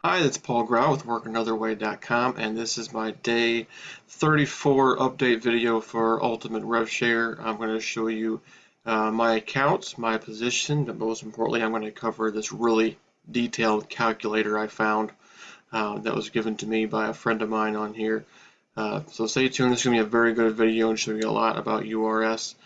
Hi, it's Paul Grau with WorkAnotherWay.com, and this is my day 34 update video for Ultimate RevShare. I'm going to show you my accounts, my position, but most importantly, I'm going to cover this really detailed calculator I found that was given to me by a friend of mine on here. So stay tuned. This is going to be a very good video and show you a lot about URS.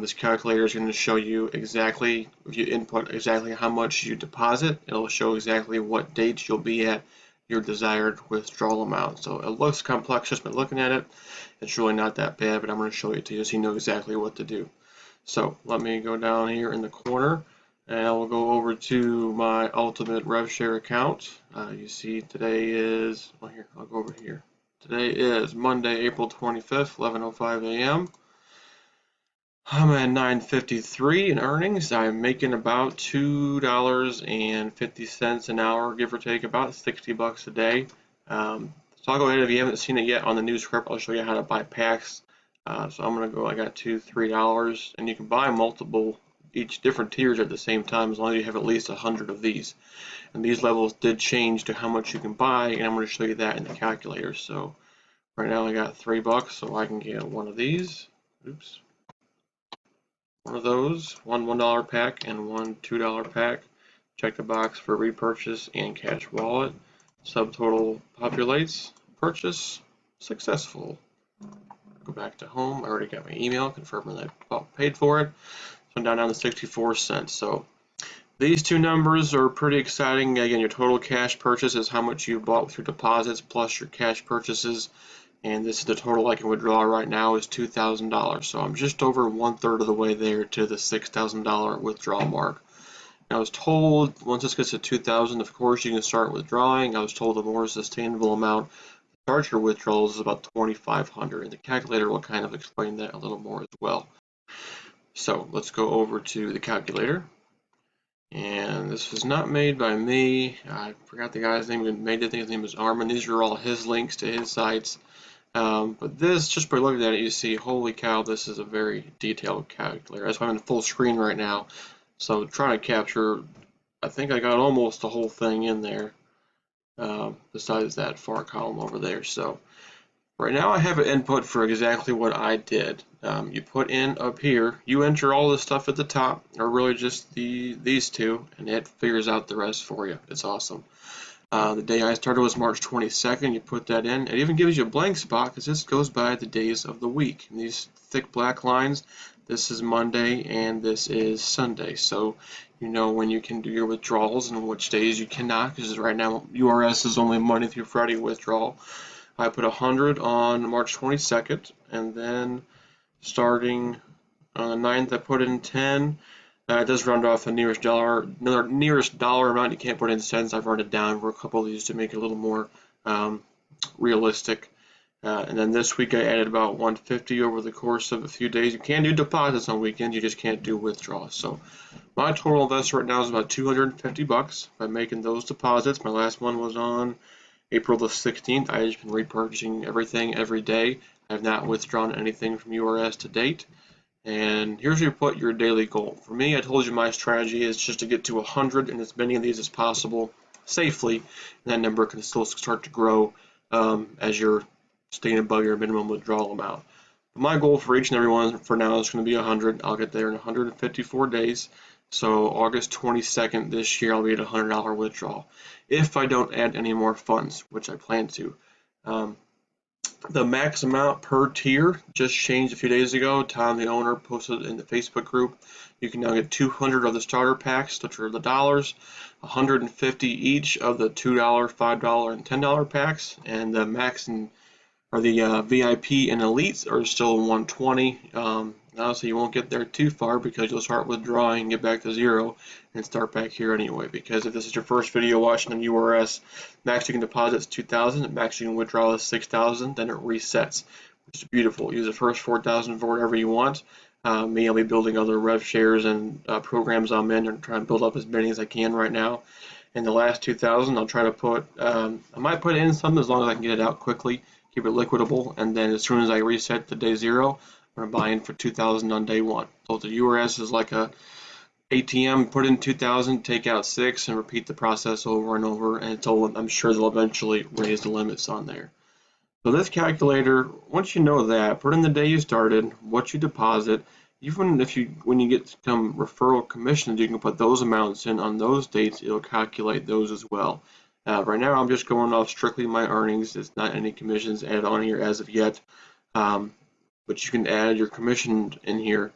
This calculator is going to show you exactly, if you input exactly how much you deposit, it'll show exactly what date you'll be at your desired withdrawal amount. So it looks complex just by looking at it. It's really not that bad, but I'm going to show it to you so you know exactly what to do. So let me go down here in the corner and I will go over to my Ultimate RevShare account. You see today is, well here, I'll go over here. Today is Monday, April 25th, 11:05 a.m. I'm at 9.53 in earnings. I'm making about $2.50 an hour, give or take, about 60 bucks a day. So I'll go ahead, if you haven't seen it yet on the new script, I'll show you how to buy packs. So I'm going to go, I got $3, and you can buy multiple, each different tiers at the same time as long as you have at least 100 of these. And these levels did change to how much you can buy, and I'm going to show you that in the calculator. So right now I got $3, so I can get one of these. Oops. One of those, one $1 pack and one $2 pack. Check the box for repurchase and cash wallet. Subtotal populates. Purchase successful. Go back to home. I already got my email confirming that I paid for it. So I'm down to 64 cents. So these two numbers are pretty exciting. Again, your total cash purchase is how much you bought with your deposits plus your cash purchases. And this is the total I can withdraw right now is $2,000. So I'm just over 1/3 of the way there to the $6,000 withdrawal mark. And I was told once this gets to 2,000, of course you can start withdrawing. I was told the more sustainable amount to start your withdrawals is about 2,500, and the calculator will kind of explain that a little more as well. So let's go over to the calculator. And this was not made by me. I forgot the guy's name who made it. I think his name was Armin. These are all his links to his sites. But this, just by looking at it, you see, holy cow, this is a very detailed calculator. That's why I'm in full screen right now. So trying to capture, I think I got almost the whole thing in there, besides that far column over there. So right now I have an input for exactly what I did. You put in up here, you enter all the stuff at the top, or really just these two, and it figures out the rest for you. It's awesome. The day I started was March 22nd. You put that in. It even gives you a blank spot because this goes by the days of the week. And these thick black lines, this is Monday and this is Sunday. So you know when you can do your withdrawals and which days you cannot, because right now URS is only Monday through Friday withdrawal. I put 100 on March 22nd, and then starting on the 9th I put in 10. It does round off the nearest dollar amount. You can't put in cents. I've run it down for a couple of these to make it a little more realistic. And then this week I added about 150 over the course of a few days. You can do deposits on weekends. You just can't do withdrawals. So my total investment right now is about 250 bucks by making those deposits. My last one was on April the 16th. I've just been repurchasing everything every day. I have not withdrawn anything from URS to date. And here's where you put your daily goal. For me, I told you my strategy is just to get to 100 and as many of these as possible safely. And that number can still start to grow as you're staying above your minimum withdrawal amount. But my goal for each and every one for now is going to be 100. I'll get there in 154 days. So August 22nd this year, I'll be at a $100 withdrawal. If I don't add any more funds, which I plan to. The max amount per tier just changed a few days ago. Tom, the owner, posted in the Facebook group. You can now get 200 of the starter packs, which are the dollars, 150 each of the $2, $5, and $10 packs, and the max or the VIP and elites are still 120. Obviously, you won't get there too far because you'll start withdrawing and get back to zero and start back here anyway. Because if this is your first video watching on URS, max you can deposit is 2,000, max you can withdraw is 6,000, then it resets, which is beautiful. Use the first 4,000 for whatever you want. Me, I'll be building other rev shares and programs I'm in and trying to build up as many as I can right now. And the last 2,000, I'll try to put, I might put in some as long as I can get it out quickly, keep it liquidable, and then as soon as I reset to day zero, I'm going to buy in for 2,000 on day one. So the URS is like a ATM, put in 2,000, take out 6, and repeat the process over and over until I'm sure they'll eventually raise the limits on there. So this calculator, once you know that, put in the day you started, what you deposit. Even if when you get some referral commissions, you can put those amounts in on those dates. It'll calculate those as well. Right now, I'm just going off strictly my earnings. It's not any commissions added on here as of yet. But you can add your commission in here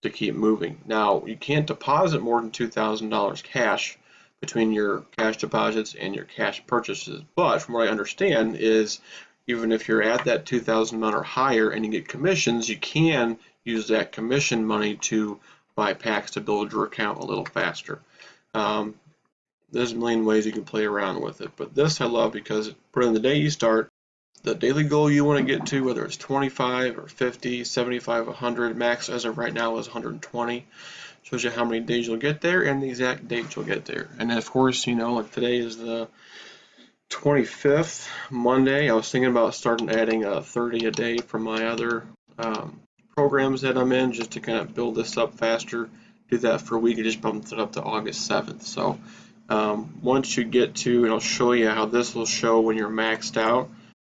to keep moving. Now, you can't deposit more than $2,000 cash between your cash deposits and your cash purchases. But from what I understand is even if you're at that 2,000 amount or higher and you get commissions, you can use that commission money to buy packs to build your account a little faster. There's a million ways you can play around with it, but this I love because put in the day you start, the daily goal you want to get to, whether it's 25 or 50, 75, 100, max as of right now is 120. Shows you how many days you'll get there and the exact date you'll get there. And then of course, you know, like today is the 25th, Monday. I was thinking about starting adding 30 a day from my other programs that I'm in just to kind of build this up faster. Do that for a week and just bumped it up to August 7th. So once you get to, and I'll show you how this will show when you're maxed out.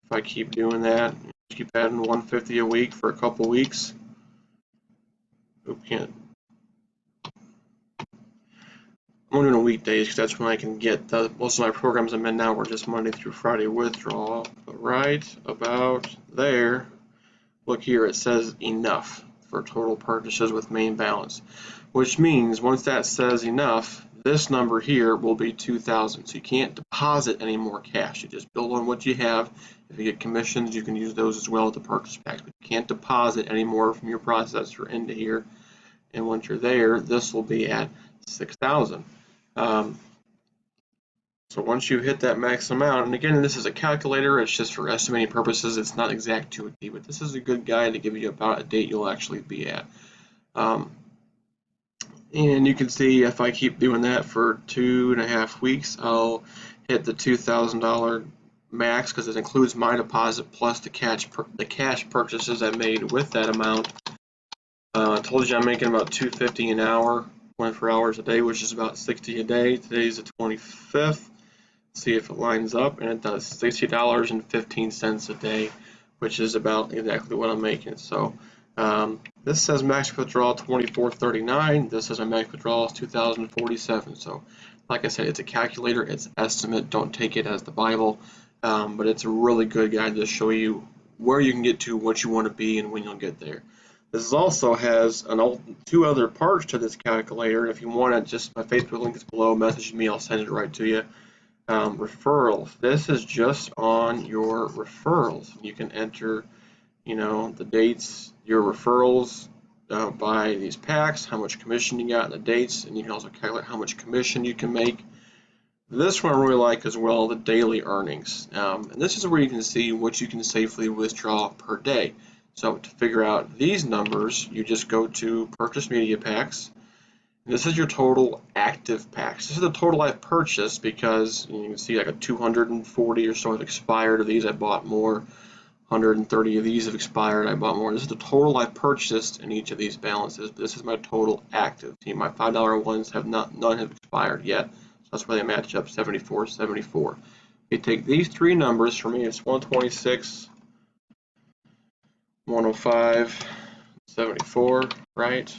If I keep doing that, keep adding 150 a week for a couple weeks. Oop, can't. I'm only doing weekdays because that's when I can get most of my programs I'm in now are just Monday through Friday withdrawal. But right about there, look here, it says enough for total purchases with main balance, which means once that says enough, this number here will be 2,000. So you can't deposit any more cash. You just build on what you have. If you get commissions, you can use those as well to purchase packs. But you can't deposit any more from your processor into here. And once you're there, this will be at 6,000. So once you hit that max amount, and again, this is a calculator, it's just for estimating purposes, it's not exact to a T, but this is a good guide to give you about a date you'll actually be at. And you can see if I keep doing that for 2.5 weeks, I'll hit the $2,000 max because it includes my deposit plus the cash purchases I made with that amount. I told you I'm making about $2.50 an hour, 24 hours a day, which is about 60 a day. Today's the 25th. See if it lines up, and it does. $60.15 a day, which is about exactly what I'm making. So this says max withdrawal 2439. This says my max withdrawal is 2047. So like I said, it's a calculator, it's an estimate. Don't take it as the Bible, but it's a really good guide to show you where you can get to, what you want to be, and when you'll get there. This also has two other parts to this calculator. If you want it, just my Facebook link is below. Message me, I'll send it right to you. Referrals. This is just on your referrals. You can enter, you know, the dates, your referrals by these packs, how much commission you got, and the dates, and you can also calculate how much commission you can make. This one I really like as well, the daily earnings. And this is where you can see what you can safely withdraw per day. So to figure out these numbers, you just go to Purchase Media Packs. This is your total active packs. This is the total I've purchased because you can see like a 240 or so have expired of these. I bought more. 130 of these have expired. I bought more. This is the total I've purchased in each of these balances. This is my total active. See, my $5 ones have none have expired yet. So that's where they match up 74, 74. You take these three numbers, for me it's 126, 105, 74, right?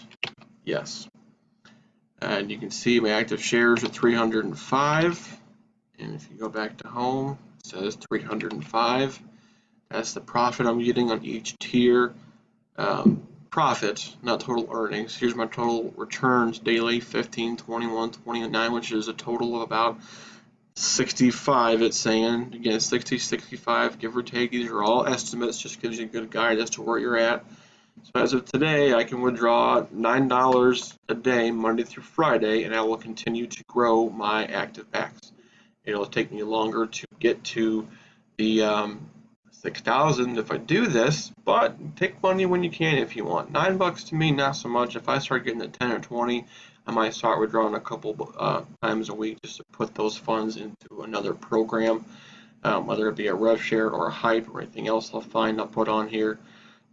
Yes. And you can see my active shares are 305. And if you go back to home, it says 305. That's the profit I'm getting on each tier. Profit, not total earnings. Here's my total returns daily, 15, 21, 29, which is a total of about 65, it's saying. Again, 60, 65, give or take. These are all estimates, just gives you a good guide as to where you're at. So as of today, I can withdraw $9 a day, Monday through Friday, and I will continue to grow my active packs. It'll take me longer to get to the 6,000 if I do this, but take money when you can if you want. $9 to me, not so much. If I start getting to 10 or 20, I might start withdrawing a couple times a week just to put those funds into another program, whether it be a RevShare or a Hype or anything else I'll find I'll put on here.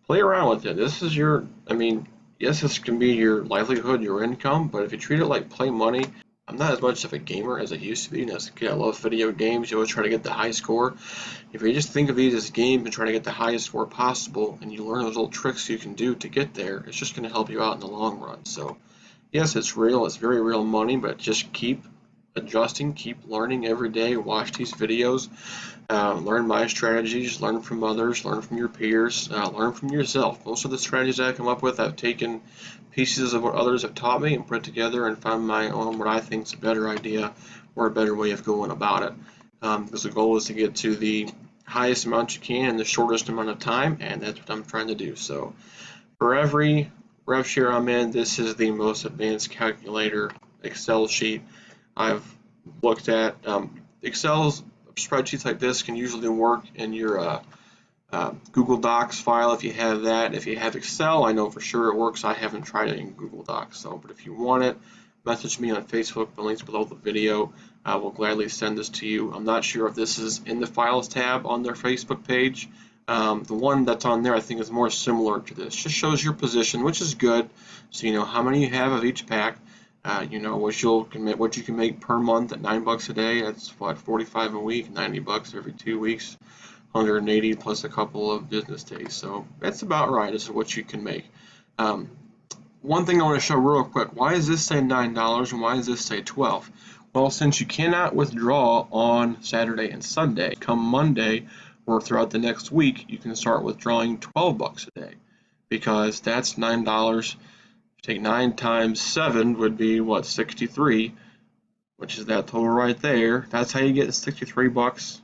Play around with it. This is your, I mean, yes, this can be your livelihood, your income, but if you treat it like play money, I'm not as much of a gamer as I used to be. As a kid, I love video games. You always try to get the high score. If you just think of these as games and try to get the highest score possible, and you learn those little tricks you can do to get there, it's just going to help you out in the long run. So, yes, it's real. It's very real money, but just keep adjusting, keep learning every day. Watch these videos, learn my strategies, learn from others, learn from your peers, learn from yourself. Most of the strategies I come up with, I've taken pieces of what others have taught me and put it together and found my own, what I think is a better idea or a better way of going about it. Because the goal is to get to the highest amount you can in the shortest amount of time, and that's what I'm trying to do. So for every RevShare I'm in, this is the most advanced calculator Excel sheet I've looked at. Excel's spreadsheets like this can usually work in your Google Docs file if you have that. If you have Excel, I know for sure it works. I haven't tried it in Google Docs, so but if you want it, message me on Facebook. The link's below the video. I will gladly send this to you. I'm not sure if this is in the Files tab on their Facebook page. The one that's on there I think is more similar to this. Just shows your position, which is good. So you know how many you have of each pack. You know what you can make per month at $9 a day. That's what, 45 a week, 90 bucks every 2 weeks, 180 plus a couple of business days. So that's about right. This is what you can make. One thing I want to show real quick. Why does this say $9 and why does this say 12? Well, since you cannot withdraw on Saturday and Sunday, come Monday or throughout the next week, you can start withdrawing 12 bucks a day because that's $9. Take 9 times 7 would be what, 63, which is that total right there. That's how you get 63 bucks.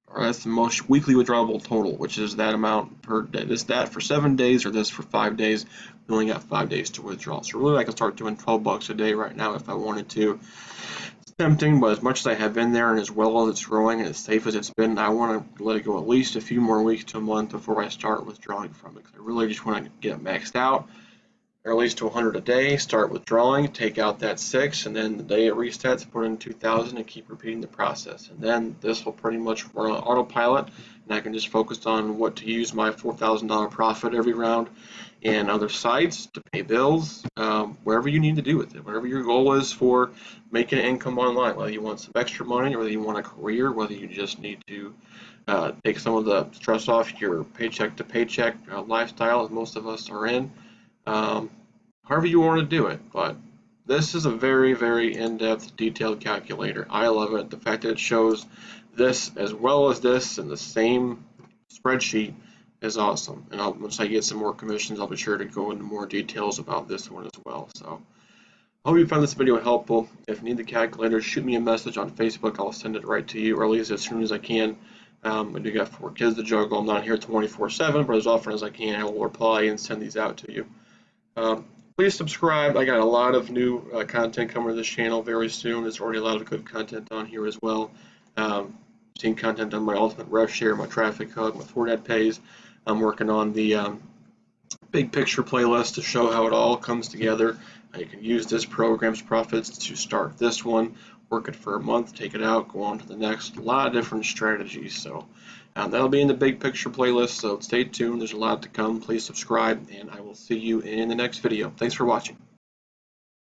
Or that's the most weekly withdrawable total, which is that amount per day. This that for 7 days or this for 5 days. We only got 5 days to withdraw. So really I can start doing 12 bucks a day right now if I wanted to. It's tempting, but as much as I have been there and as well as it's growing and as safe as it's been, I want to let it go at least a few more weeks to a month before I start withdrawing from it. I really just want to get it maxed out, or at least to 100 a day, start withdrawing, take out that 6, and then the day it resets, put in 2,000 and keep repeating the process. And then this will pretty much run on autopilot, and I can just focus on what to use my $4,000 profit every round in other sites to pay bills, wherever you need to do with it, whatever your goal is for making income online, whether you want some extra money, or whether you want a career, whether you just need to take some of the stress off your paycheck to paycheck lifestyle, as most of us are in. However you want to do it, but this is a very, very in-depth, detailed calculator. I love it. The fact that it shows this as well as this in the same spreadsheet is awesome. And once I get some more commissions, I'll be sure to go into more details about this one as well. So I hope you found this video helpful. If you need the calculator, shoot me a message on Facebook. I'll send it right to you, or at least as soon as I can. I do got 4 kids to juggle. I'm not here 24/7, but as often as I can, I will reply and send these out to you. Please subscribe. I got a lot of new content coming to this channel very soon. There's already a lot of good content on here as well. Seen content on my Ultimate RevShare, my Traffic Hub, my Fortnite Pays. I'm working on the big picture playlist to show how it all comes together. You can use this program's profits to start this one, work it for a month, take it out, go on to the next. A lot of different strategies. So that'll be in the big picture playlist, so stay tuned. There's a lot to come. Please subscribe, and I will see you in the next video. Thanks for watching.